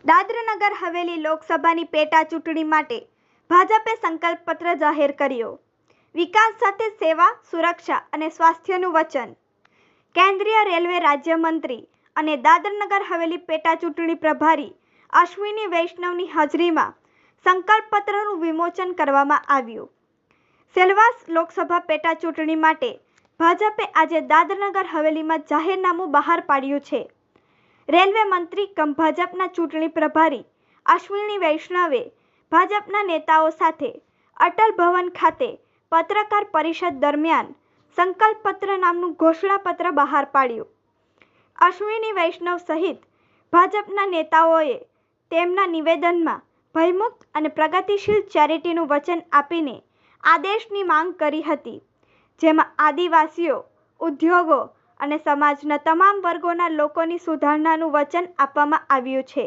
દાદરાનગર હવેલી લોકસભાની પેટા ચૂંટણી માટે ભાજપે સંકલ્પપત્ર જાહેર કર્યો. વિકાસ સાથે સેવા, સુરક્ષા અને સ્વાસ્થ્યનું વચન. કેન્દ્રીય રેલવે રાજ્યમંત્રી અને દાદરાનગર હવેલી પેટા ચૂંટણી પ્રભારી અશ્વિની વૈષ્ણવની હાજરીમાં સંકલ્પપત્રનું વિમોચન કરવામાં આવ્યું. સેલવાસ લોકસભા પેટા ચૂંટણી માટે ભાજપે આજે દાદરાનગર હવેલીમાં જાહેરનામું બહાર પાડ્યું છે. રેલવે મંત્રી કમ ભાજપના ચૂંટણી પ્રભારી અશ્વિની વૈષ્ણવે ભાજપના નેતાઓ સાથે અટલ ભવન ખાતે પત્રકાર પરિષદ દરમિયાન સંકલ્પપત્ર નામનું ઘોષણાપત્ર બહાર પાડ્યું. અશ્વિની વૈષ્ણવ સહિત ભાજપના નેતાઓએ તેમના નિવેદનમાં ભયમુક્ત અને પ્રગતિશીલ ચેરિટીનું વચન આપીને આદેશની માંગ કરી હતી, જેમાં આદિવાસીઓ, ઉદ્યોગો અને સમાજના તમામ વર્ગોના લોકોની સુધારણાનું વચન આપવામાં આવ્યું છે.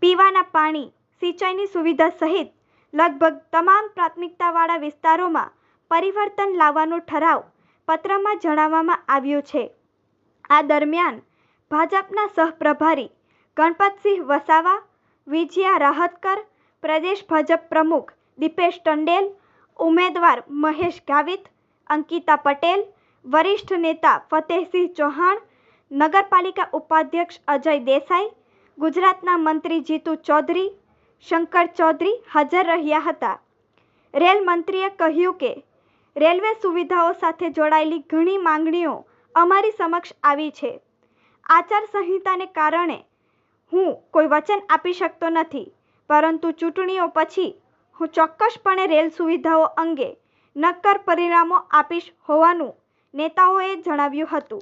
પીવાના પાણી, સિંચાઈની સુવિધા સહિત લગભગ તમામ પ્રાથમિકતાવાળા વિસ્તારોમાં પરિવર્તન લાવવાનો ઠરાવ પત્રમાં જણાવવામાં આવ્યો છે. આ દરમિયાન ભાજપના સહપ્રભારી ગણપતસિંહ વસાવા, વિજયા રાહતકર, પ્રદેશ ભાજપ પ્રમુખ દીપેશ ટંડેલ, ઉમેદવાર મહેશ ગાવિત, અંકિતા પટેલ, વરિષ્ઠ નેતા ફતેહસિંહ ચૌહાણ, નગરપાલિકા ઉપાધ્યક્ષ અજય દેસાઈ, ગુજરાતના મંત્રી જીતુ ચૌધરી, શંકર ચૌધરી હાજર રહ્યા હતા. રેલ મંત્રીએ કહ્યું કે રેલવે સુવિધાઓ સાથે જોડાયેલી ઘણી માંગણીઓ અમારી સમક્ષ આવી છે. આચારસંહિતાને કારણે હું કોઈ વચન આપી શકતો નથી, પરંતુ ચૂંટણીઓ પછી હું ચોક્કસપણે રેલ સુવિધાઓ અંગે નક્કર પરિણામો આપીશ હોવાનું नेताओं जणाव्યું હતું.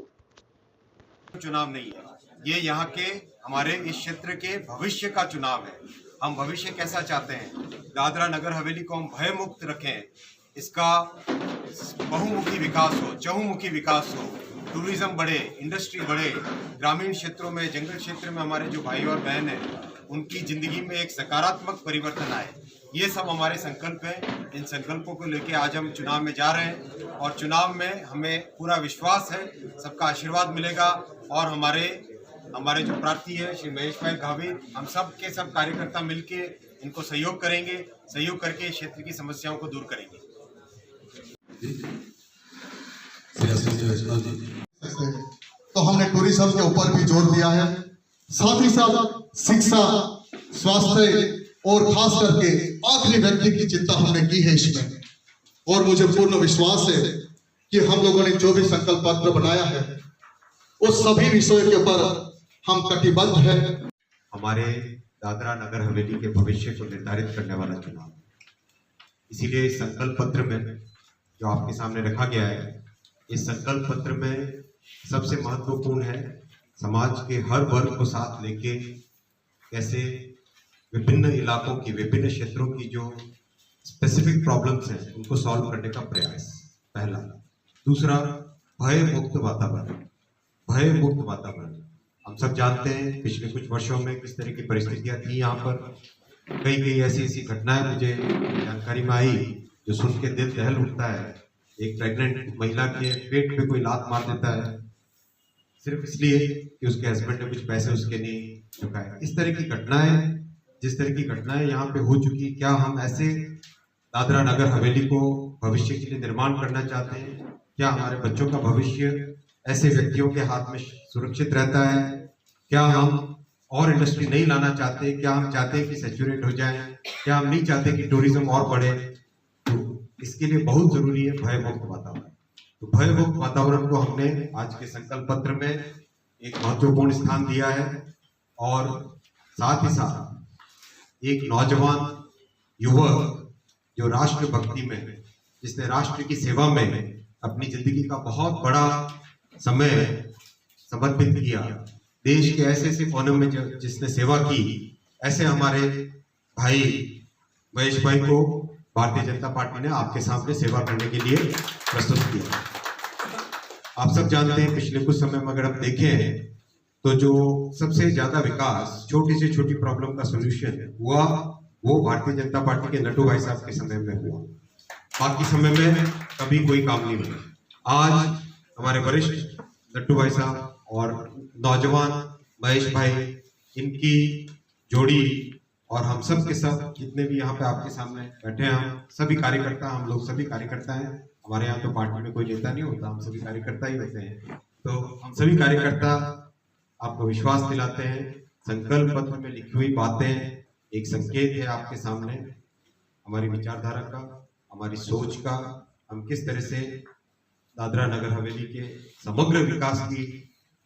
चुनाव नहीं है, ये यहाँ के हमारे इस क्षेत्र के भविष्य का चुनाव है. हम भविष्य कैसा चाहते हैं, दादरा नगर हवेली को हम भय मुक्त रखें, इसका बहुमुखी विकास हो, चहुमुखी विकास हो, टूरिज्म बढ़े, इंडस्ट्री बढ़े, ग्रामीण क्षेत्रों में, जंगल क्षेत्र में हमारे जो भाई और बहन हैं उनकी जिंदगी में एक सकारात्मक परिवर्तन आए, ये सब हमारे संकल्प हैं. इन संकल्पों को लेके आज हम चुनाव में जा रहे हैं और चुनाव में हमें पूरा विश्वास है, सबका आशीर्वाद मिलेगा और हमारे जो प्रार्थी है श्री महेश भाई गावित, हम सब के सब कार्यकर्ता मिलके इनको सहयोग करेंगे, सहयोग करके क्षेत्र की समस्याओं को दूर करेंगे. तो हमने टूरिज्म के ऊपर भी जोर दिया है, साथ ही साथ शिक्षा, स्वास्थ्य और खास करके आखिरी व्यक्ति की चिंता हमने की है इसमें. और मुझे पूर्ण विश्वास है कि हम लोगों ने जो भी संकल्प पत्र बनाया है उस सभी विषयों के ऊपर हम कटिबद्ध है. हमारे दादरा नगर हवेली के भविष्य को निर्धारित करने वाला चुनाव, इसीलिए इस संकल्प पत्र में जो आपके सामने रखा गया है, इस संकल्प पत्र में सबसे महत्वपूर्ण है समाज के हर वर्ग को साथ लेके कैसे विभिन्न इलाकों की, विभिन्न क्षेत्रों की जो स्पेसिफिक प्रॉब्लम्स हैं उनको सॉल्व करने का प्रयास, पहला. दूसरा, भय मुक्त वातावरण. भय मुक्त वातावरण हम सब जानते हैं पिछले कुछ वर्षों में किस तरह की परिस्थितियां थी यहाँ पर. कई ऐसी घटनाएं मुझे जानकारी में आई जो सुन के दिल दहल उठता है. एक प्रेग्नेंट महिला के पेट पे कोई लात मार देता है सिर्फ इसलिए कि उसके हस्बैंड ने कुछ पैसे उसके नहीं चुकाए. इस तरह की घटनाएं, जिस तरह की घटनाएं यहाँ पे हो चुकी, क्या हम ऐसे दादरा नगर हवेली को भविष्य के लिए निर्माण करना चाहते हैं? क्या हमारे बच्चों का भविष्य ऐसे व्यक्तियों के हाथ में सुरक्षित रहता है? क्या हम और इंडस्ट्री नहीं लाना चाहते? क्या हम चाहते हैं कि सैचुरेट हो जाए? क्या हम नहीं चाहते कि टूरिज्म और बढ़े? तो इसके लिए बहुत जरूरी है भय मुक्त वातावरण. तो भय मुक्त वातावरण को हमने आज के संकल्प पत्र में एक महत्वपूर्ण स्थान दिया है और साथ ही साथ एक नौजवान युवक जो राष्ट्र भक्ति में, जिसने राष्ट्र की सेवा में अपनी जिंदगी का बहुत बड़ा समय समर्पित किया, देश के ऐसे कोने में जिसने सेवा की, ऐसे हमारे भाई महेश भाई को भारतीय जनता पार्टी ने आपके सामने सेवा करने के लिए प्रस्तुत किया. आप सब जानते हैं पिछले कुछ समय में अगर हम देखें तो जो सबसे ज्यादा विकास, छोटी से छोटी प्रॉब्लम का सॉल्यूशन हुआ, वो भारतीय जनता पार्टी के नड्डू भाई साहब के समय में हुआ. बाकी समय में कभी कोई काम नहीं हुआ. आज हमारे वरिष्ठ नड्डू भाई साहब और नौजवान महेश भाई, इनकी जोड़ी और हम सब के सब जितने भी यहाँ पे आपके सामने बैठे हैं, हम सभी कार्यकर्ता, हम लोग सभी कार्यकर्ता हैं। हमारे यहाँ तो पार्टी में कोई नेता नहीं होता, हम सभी कार्यकर्ता ही होते हैं। तो हम सभी कार्यकर्ता आपको विश्वास दिलाते हैं, संकल्प पत्र में लिखी हुई बातें एक संकेत है आपके सामने, हमारी विचारधारा का, हमारी सोच का, हम किस तरह से दादरा नगर हवेली के समग्र विकास की,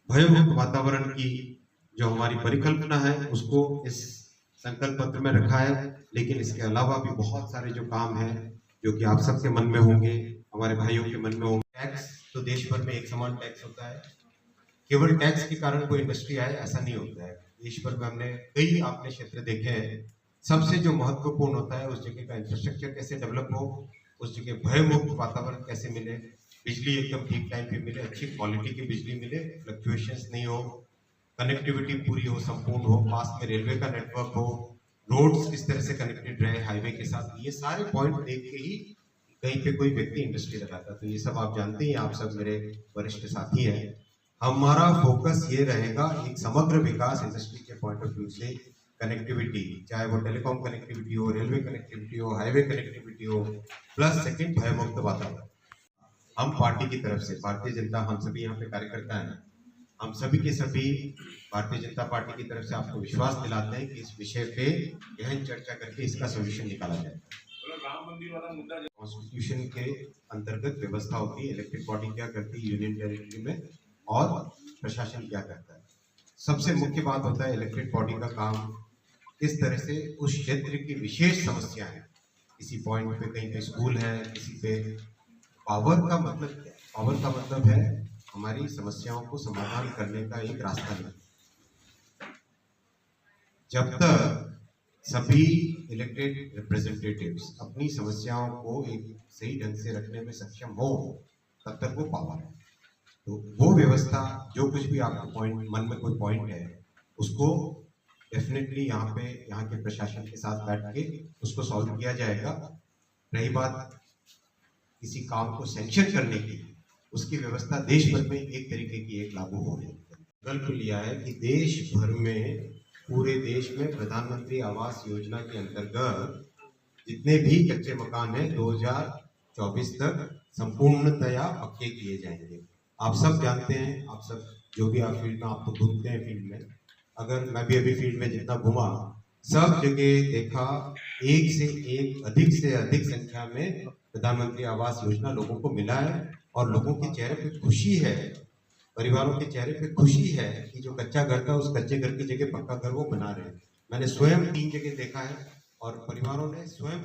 भयमुक्त वातावरण की जो हमारी परिकल्पना है उसको इस संकल्प पत्र में रखा है। लेकिन इसके अलावा भी बहुत सारे जो काम हैं जो कि आप सबके मन में होंगे, हमारे भाइयों के मन में होंगे। टैक्स तो देश भर में एक समान टैक्स होता है, केवल टैक्स के कारण कोई इंडस्ट्री आए ऐसा नहीं होता है। देश भर में हमने कई आपने क्षेत्र देखे हैं, सबसे जो महत्वपूर्ण होता है उस जगह का इंफ्रास्ट्रक्चर कैसे डेवलप हो, उस जगह भयमुक्त वातावरण कैसे मिले, बिजली एकदम ठीक टाइम पे मिले, अच्छी क्वालिटी की बिजली मिले, फ्लक्चुएशंस नहीं हो, कनेक्टिविटी पूरी हो, संपूर्ण हो, पास में रेलवे का नेटवर्क हो, रोड्स किस तरह से कनेक्टेड रहे हाईवे के साथ, ये सारे पॉइंट देख के ही कहीं पे कोई व्यक्ति इंडस्ट्री लगाता है। तो ये सब आप जानते ही, आप सब मेरे वरिष्ठ साथी हैं। हमारा फोकस ये रहेगा एक समग्र विकास इंडस्ट्री के पॉइंट ऑफ व्यू से, कनेक्टिविटी, चाहे वो टेलीकॉम कनेक्टिविटी हो, रेलवे कनेक्टिविटी हो, हाईवे कनेक्टिविटी हो, प्लस सेकंड भयमुक्त वातावरण। हम पार्टी की तरफ से, भारतीय जनता, हम सभी यहाँ पे कार्यकर्ता हैं, हम सभी के सभी भारतीय जनता पार्टी की तरफ से आपको विश्वास दिलाते हैं कि इस विषय पे गहन चर्चा करके इसका सोल्यूशन निकाला जाए। कॉन्स्टिट्यूशन के अंतर्गत व्यवस्था होती है, इलेक्टेड बॉडी क्या करती है यूनियन टेरिटरी में और प्रशासन क्या करता है। सबसे मुख्य बात होता है इलेक्टेड बॉडी का काम किस तरह से उस क्षेत्र की विशेष समस्या है, किसी पॉइंट पे कहीं पे स्कूल है, किसी पे पावर का मतलब क्या है? पावर का मतलब है हमारी समस्याओं को समाधान करने का एक रास्ता नहीं। जब तक सभी इलेक्टेड रिप्रेजेंटेटिव्स अपनी समस्याओं को एक सही ढंग से रखने में सक्षम हो, तब तक वो पावर है। तो वो व्यवस्था, जो कुछ भी आपको पॉइंट मन में कोई पॉइंट है, उसको डेफिनेटली यहाँ के प्रशासन के साथ बैठ के उसको सॉल्व किया जाएगा। रही बात किसी काम को सैंक्शन करने की, उसकी व्यवस्था देश भर में एक तरीके की एक लागू हो रही है। संकल्प लिया है कि देश भर में, पूरे देश में प्रधानमंत्री आवास योजना के अंतर्गत जितने भी कच्चे मकान हैं 2024 तक संपूर्णतया पक्के किए जाएंगे। आप सब जानते हैं, आप सब जो भी आप फील्ड में, आप तो घूमते हैं फील्ड में, अगर मैं भी अभी फील्ड में जितना घूमा, सब जगह देखा एक से अधिक संख्या में प्रधानमंत्री आवास योजना लोगों को मिला है और लोगों के चेहरे पे खुशी है, परिवारों के चेहरे पे खुशी है कि जो कच्चा घर था उस कच्चे घर की जगह पक्का घर वो बना रहे हैं। मैंने स्वयं 3 जगह देखा है और परिवारों ने स्वयं